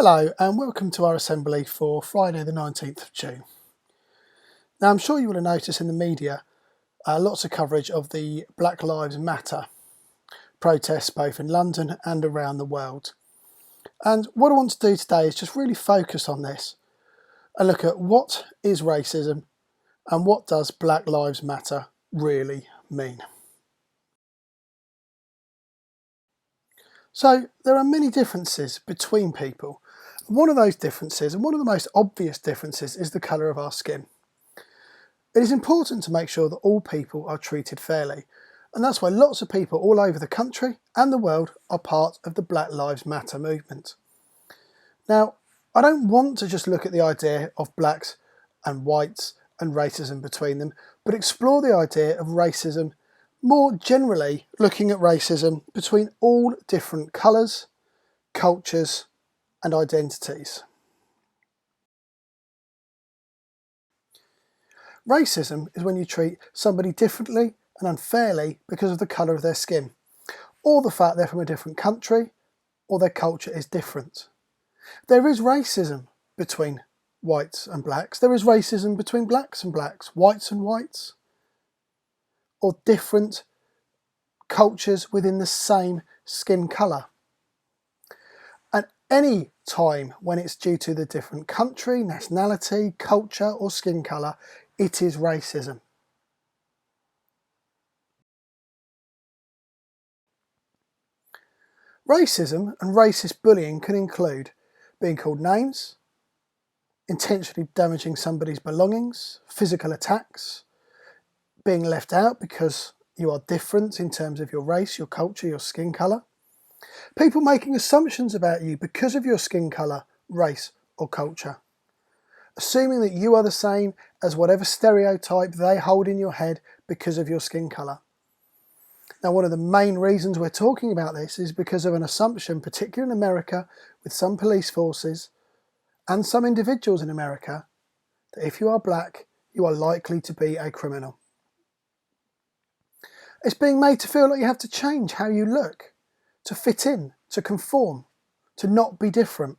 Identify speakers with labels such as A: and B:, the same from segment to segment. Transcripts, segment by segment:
A: Hello and welcome to our assembly for Friday the 19th of June. Now I'm sure you will have noticed in the media lots of coverage of the Black Lives Matter protests both in London and around the world. And what I want to do today is just really focus on this and look at what is racism and what does Black Lives Matter really mean. So there are many differences between people. One of those differences, and one of the most obvious differences, is the colour of our skin. It is important to make sure that all people are treated fairly, and that's why lots of people all over the country and the world are part of the Black Lives Matter movement. Now, I don't want to just look at the idea of blacks and whites and racism between them, but explore the idea of racism more generally, looking at racism between all different colours, cultures and identities. Racism is when you treat somebody differently and unfairly because of the colour of their skin, or the fact they're from a different country, or their culture is different. There is racism between whites and blacks. There is racism between blacks and blacks, whites and whites, or different cultures within the same skin colour. At any time when it's due to the different country, nationality, culture or skin colour, it is racism. Racism and racist bullying can include being called names, intentionally damaging somebody's belongings, physical attacks, being left out because you are different in terms of your race, your culture, your skin colour, people making assumptions about you because of your skin colour, race or culture, assuming that you are the same as whatever stereotype they hold in your head because of your skin colour. Now, one of the main reasons we're talking about this is because of an assumption, particularly in America, with some police forces and some individuals in America, that if you are black, you are likely to be a criminal. It's being made to feel like you have to change how you look, to fit in, to conform, to not be different.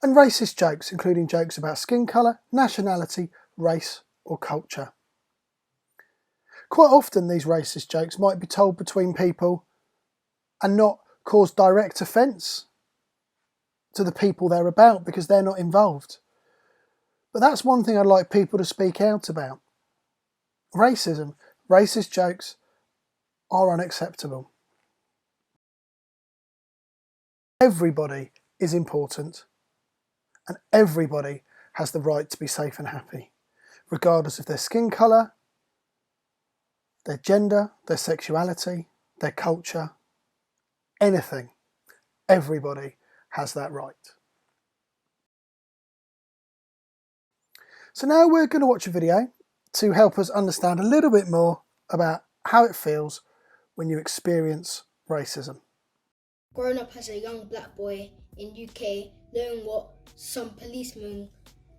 A: And racist jokes, including jokes about skin colour, nationality, race or culture. Quite often these racist jokes might be told between people and not cause direct offence to the people they're about because they're not involved. But that's one thing I'd like people to speak out about. Racism, racist jokes are unacceptable. Everybody is important and everybody has the right to be safe and happy, regardless of their skin colour, their gender, their sexuality, their culture, anything. Everybody has that right. So now we're going to watch a video to help us understand a little bit more about how it feels when you experience racism.
B: Growing up as a young black boy in UK, knowing what some policemen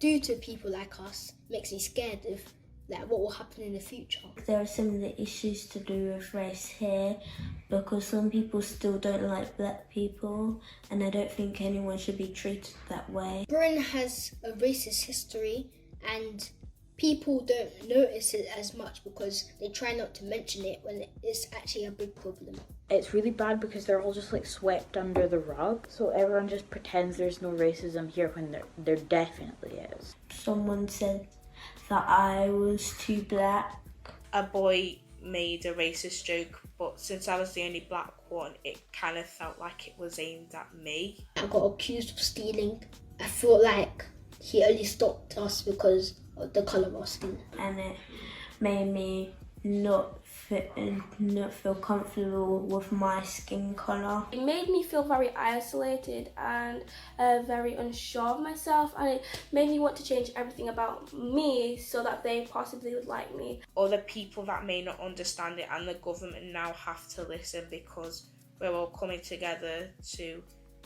B: do to people like us makes me scared of what will happen in the future.
C: There are similar issues to do with race here because some people still don't like black people and I don't think anyone should be treated that way.
B: Britain has a racist history and people don't notice it as much because they try not to mention it when it's actually a big problem.
D: It's really bad because they're all just swept under the rug, so everyone just pretends there's no racism here when there definitely is.
C: Someone said that I was too black.
E: A boy made a racist joke, but since I was the only black one, it kind of felt like it was aimed at me.
B: I got accused of stealing. I felt like he only stopped us because of the colour of our skin.
C: And it made me not feel comfortable with my skin colour.
F: It made me feel very isolated and very unsure of myself, and it made me want to change everything about me so that they possibly would like me.
E: Other people that may not understand it, and the government now have to listen because we're all coming together to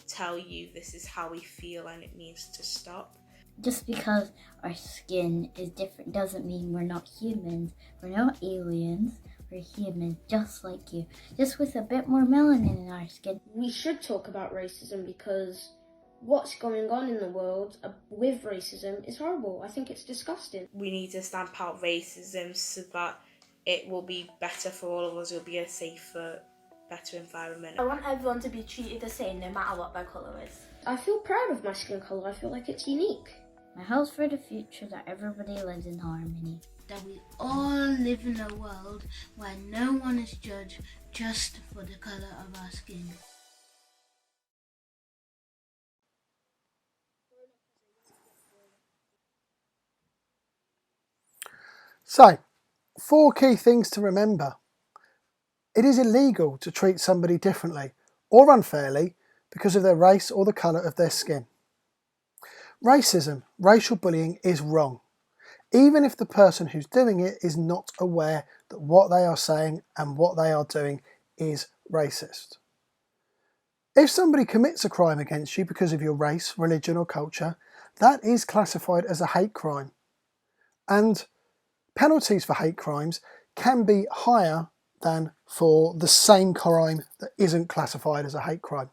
E: tell you this is how we feel and it needs to stop.
G: Just because our skin is different doesn't mean we're not humans. We're not aliens. We're human, just like you, just with a bit more melanin in our skin.
B: We should talk about racism because what's going on in the world with racism is horrible. I think it's disgusting.
E: We need to stamp out racism so that it will be better for all of us. It'll be a safer, better environment.
F: I want everyone to be treated the same no matter what their colour is.
B: I feel proud of my skin colour. I feel like it's unique.
G: My hopes for the future that everybody lives in harmony.
H: That we all live in a world where no one is judged just for the colour of our skin.
A: So, 4 key things to remember. It is illegal to treat somebody differently or unfairly because of their race or the colour of their skin. Racism, racial bullying is wrong, even if the person who's doing it is not aware that what they are saying and what they are doing is racist. If somebody commits a crime against you because of your race, religion or culture, that is classified as a hate crime. And penalties for hate crimes can be higher than for the same crime that isn't classified as a hate crime.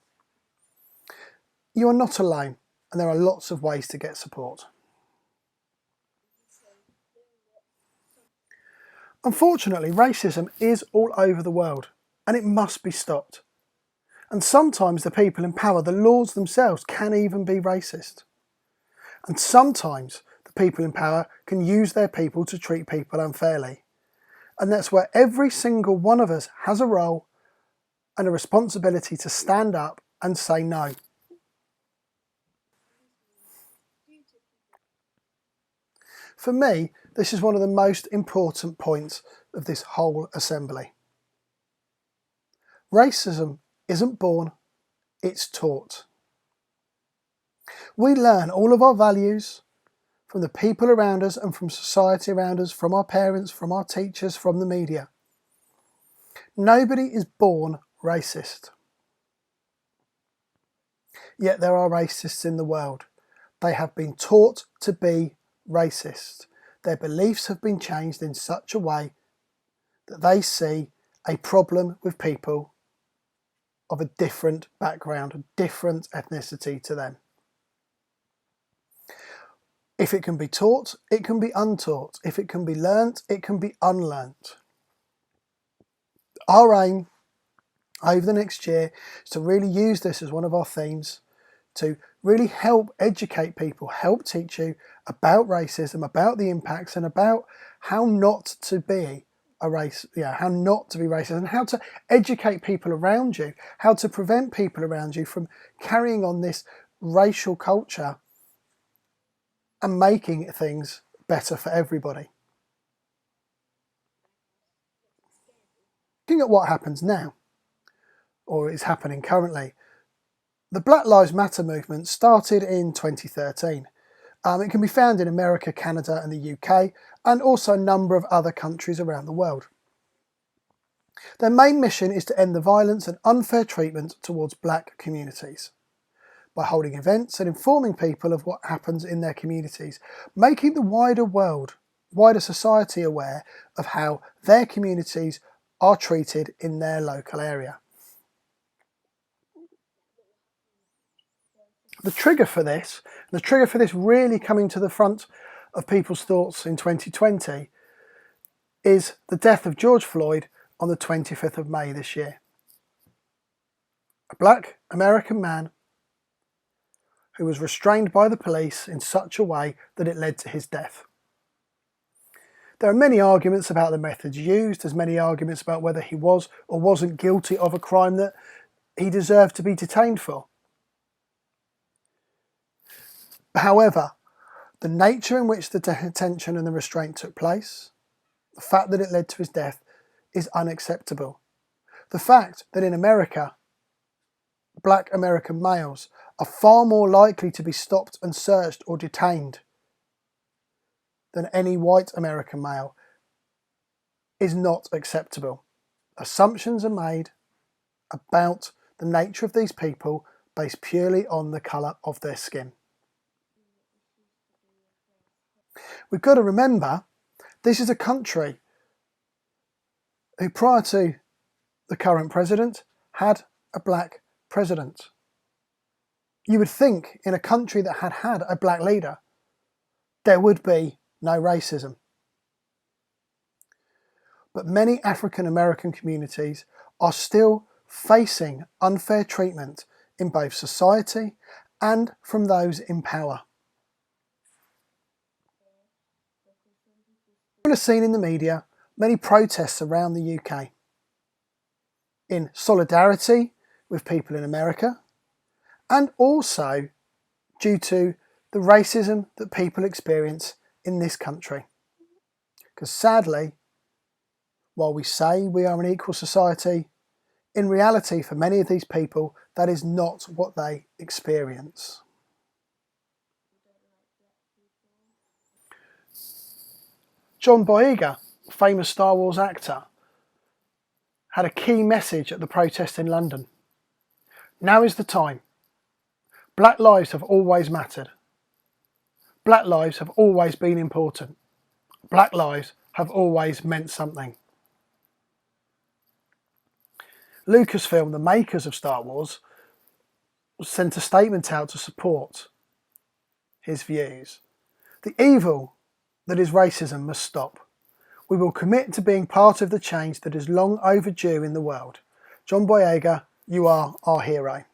A: You are not alone, and there are lots of ways to get support. Unfortunately, racism is all over the world, and it must be stopped. And sometimes the people in power, the laws themselves, can even be racist. And sometimes the people in power can use their people to treat people unfairly. And that's where every single one of us has a role and a responsibility to stand up and say no. For me, this is one of the most important points of this whole assembly. Racism isn't born, it's taught. We learn all of our values from the people around us and from society around us, from our parents, from our teachers, from the media. Nobody is born racist. Yet there are racists in the world. They have been taught to be racist. Their beliefs have been changed in such a way that they see a problem with people of a different background, a different ethnicity to them. If it can be taught, it can be untaught. If it can be learnt, it can be unlearnt. Our aim over the next year is to really use this as one of our themes to really help educate people, help teach you about racism, about the impacts and about how not to be how not to be racist and how to educate people around you, how to prevent people around you from carrying on this racial culture and making things better for everybody. Looking at what happens now, or is happening currently, the Black Lives Matter movement started in 2013. It can be found in America, Canada and the UK, and also a number of other countries around the world. Their main mission is to end the violence and unfair treatment towards black communities by holding events and informing people of what happens in their communities, making the wider society aware of how their communities are treated in their local area. The trigger for this really coming to the front of people's thoughts in 2020 is the death of George Floyd on the 25th of May this year. A black American man who was restrained by the police in such a way that it led to his death. There are many arguments about the methods used. There's many arguments about whether he was or wasn't guilty of a crime that he deserved to be detained for. However, the nature in which the detention and the restraint took place, the fact that it led to his death, is unacceptable. The fact that in America, black American males are far more likely to be stopped and searched or detained than any white American male is not acceptable. Assumptions are made about the nature of these people based purely on the colour of their skin. We've got to remember, this is a country who prior to the current president had a black president. You would think in a country that had a black leader, there would be no racism. But many African American communities are still facing unfair treatment in both society and from those in power. You will have seen in the media many protests around the UK in solidarity with people in America, and also due to the racism that people experience in this country. Because sadly, while we say we are an equal society, in reality for many of these people that is not what they experience. John Boyega, famous Star Wars actor, had a key message at the protest in London. Now is the time. Black lives have always mattered. Black lives have always been important. Black lives have always meant something. Lucasfilm, the makers of Star Wars, sent a statement out to support his views. The evil that is racism must stop. We will commit to being part of the change that is long overdue in the world. John Boyega, you are our hero.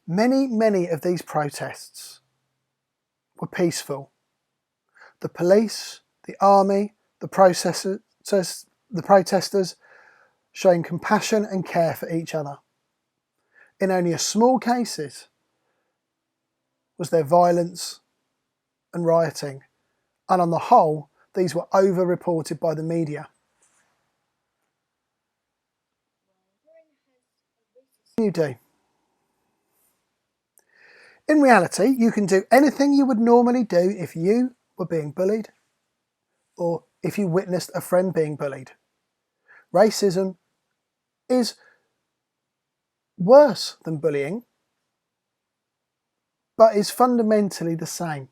A: Many of these protests were peaceful. The police, the army, the protesters showing compassion and care for each other. In only a small cases was there violence and rioting, and on the whole these were over-reported by the media. You do. In reality, you can do anything you would normally do if you were being bullied or if you witnessed a friend being bullied. Racism is worse than bullying, but is fundamentally the same.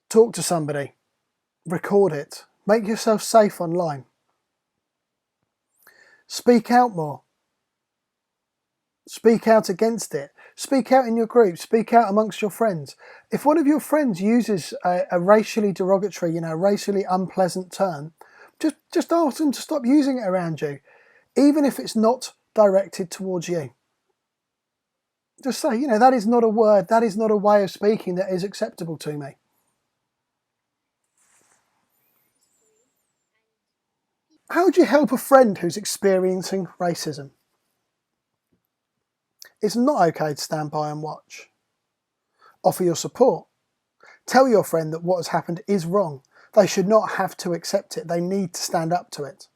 A: Talk to somebody, record it, make yourself safe online. Speak out more. Speak out against it. Speak out in your group. Speak out amongst your friends. If one of your friends uses a racially derogatory, racially unpleasant term, just ask them to stop using it around you, even if it's not directed towards you. Just say, that is not a word, that is not a way of speaking that is acceptable to me. How would you help a friend who's experiencing racism? It's not okay to stand by and watch. Offer your support. Tell your friend that what has happened is wrong. They should not have to accept it. They need to stand up to it.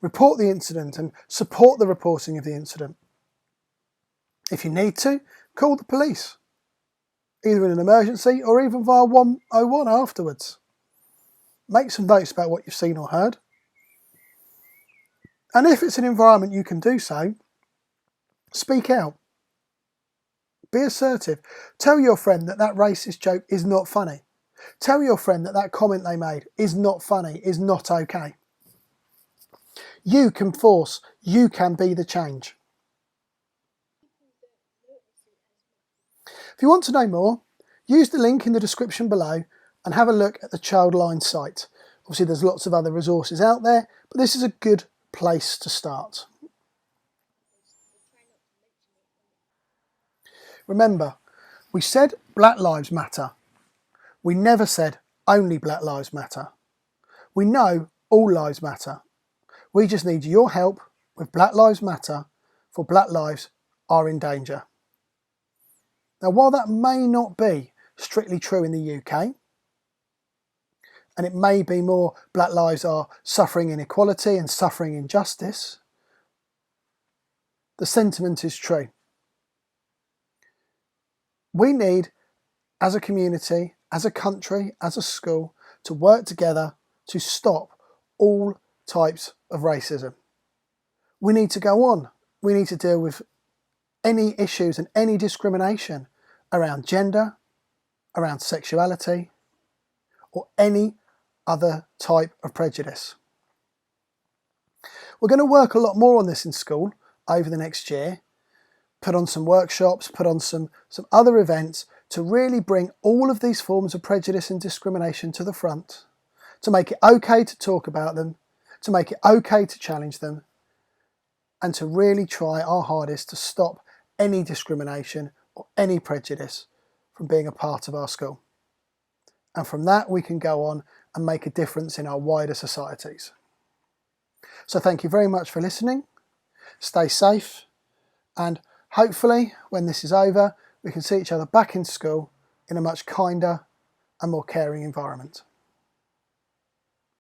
A: Report the incident and support the reporting of the incident. If you need to, call the police, either in an emergency or even via 101 afterwards. Make some notes about what you've seen or heard. And if it's an environment you can do so, speak out. Be assertive. Tell your friend that racist joke is not funny. Tell your friend that comment they made is not funny, is not okay. You can force, you can be the change. If you want to know more, use the link in the description below and have a look at the Childline site. Obviously there's lots of other resources out there, but this is a good place to start. Remember, we said Black Lives Matter. We never said only Black Lives Matter. We know all lives matter. We just need your help with Black Lives Matter, for Black lives are in danger. Now, while that may not be strictly true in the UK, and it may be more Black lives are suffering inequality and suffering injustice, the sentiment is true. We need, as a community, as a country, as a school, to work together to stop all types of racism. We need to go on. We need to deal with any issues and any discrimination around gender, around sexuality, or any other type of prejudice. We're going to work a lot more on this in school over the next year, put on some workshops, put on some other events to really bring all of these forms of prejudice and discrimination to the front, to make it okay to talk about them, to make it okay to challenge them, and to really try our hardest to stop any discrimination or any prejudice from being a part of our school. And from that we can go on and make a difference in our wider societies. So thank you very much for listening. Stay safe, and hopefully when this is over we can see each other back in school in a much kinder and more caring environment.